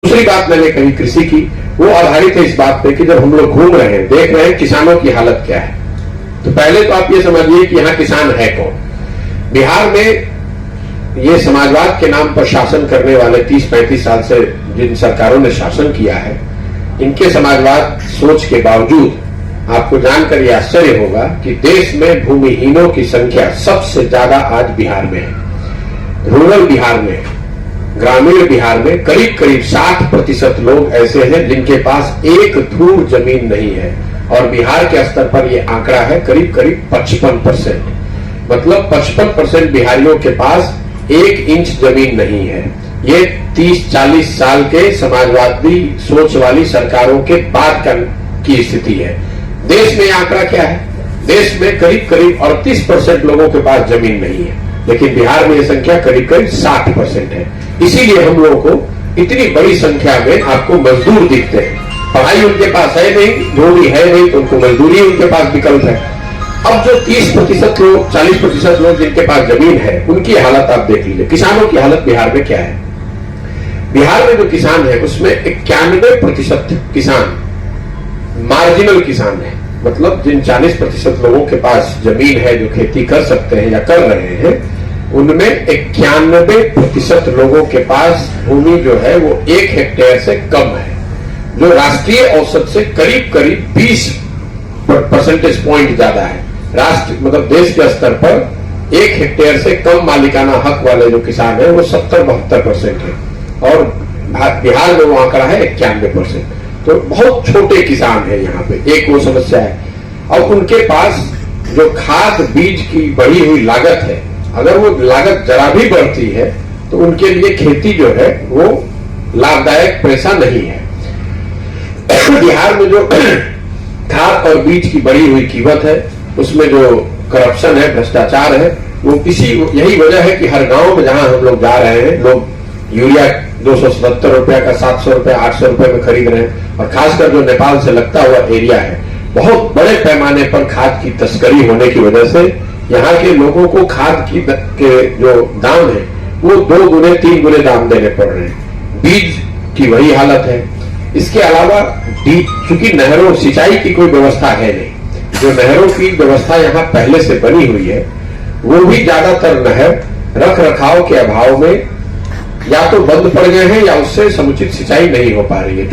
दूसरी बात मैंने कही कृषि की, वो आधारित है इस बात पे कि जब हम लोग घूम रहे हैं, देख रहे हैं किसानों की हालत क्या है, तो पहले तो आप ये समझिए कि यहां किसान है कौन। बिहार में ये समाजवाद के नाम पर शासन करने वाले 30-35 साल से जिन सरकारों ने शासन किया है, इनके समाजवाद सोच के बावजूद आपको जानकर यह आश्चर्य होगा कि देश में भूमिहीनों की संख्या सबसे ज्यादा आज बिहार में है। रूरल बिहार में, ग्रामीण बिहार में करीब करीब 60% लोग ऐसे हैं जिनके पास एक धूर जमीन नहीं है, और बिहार के स्तर पर यह आंकड़ा है करीब करीब 55%। मतलब 55% बिहारियों के पास 1 इंच जमीन नहीं है। ये 30-40 साल के समाजवादी सोच वाली सरकारों के बाद की स्थिति है। देश में आंकड़ा क्या है? देश में करीब करीब 38% लोगों के पास जमीन नहीं है, लेकिन बिहार में यह संख्या करीब करीब 60% है। इसीलिए हम लोगों को इतनी बड़ी संख्या में आपको मजदूर दिखते हैं। पढ़ाई उनके पास है नहीं, भूमि है नहीं, तो उनको मजदूरी उनके पास विकल्प है। अब जो 30% लोग, 40% लोग जिनके पास जमीन है, उनकी हालत आप देख लीजिए। किसानों की हालत बिहार में क्या है? बिहार में जो किसान है उसमें 91% किसान मार्जिनल किसान है। मतलब जिन 40% लोगों के पास जमीन है जो खेती कर सकते हैं या कर रहे हैं, उनमें 91% लोगों के पास भूमि जो है वो 1 हेक्टेयर से कम है, जो राष्ट्रीय औसत से करीब करीब 20 परसेंटेज पॉइंट ज्यादा है। राष्ट्र मतलब देश के स्तर पर 1 हेक्टेयर से कम मालिकाना हक वाले जो किसान है वो 70-72% है, और बिहार में वो आंकड़ा है 91%। तो बहुत छोटे किसान है यहाँ पे। एक वो समस्या है। और उनके पास जो खाद बीज की बढ़ी हुई लागत है, अगर वो लागत जरा भी बढ़ती है तो उनके लिए खेती जो है वो लाभदायक पैसा नहीं है। बिहार में जो खाद और बीज की बढ़ी हुई कीमत है, उसमें जो करप्शन है, भ्रष्टाचार है, वो यही वजह है कि हर गांव में जहां हम लोग जा रहे हैं, लोग यूरिया 270 रुपया का 700 रुपया 800 रुपये में खरीद रहे हैं। और खासकर जो नेपाल से लगता हुआ एरिया है, बहुत बड़े पैमाने पर खाद की तस्करी होने की वजह से यहाँ के लोगों को खाद के जो दाम है वो 2 गुने 3 गुने दाम देने पड़ रहे हैं। बीज की वही हालत है। इसके अलावा चूंकि नहरों, सिंचाई की कोई व्यवस्था है नहीं, जो नहरों की व्यवस्था यहाँ पहले से बनी हुई है वो भी ज्यादातर नहर रख रखाव के अभाव में या तो बंद पड़ गए हैं या उससे समुचित सिंचाई नहीं हो पा रही है।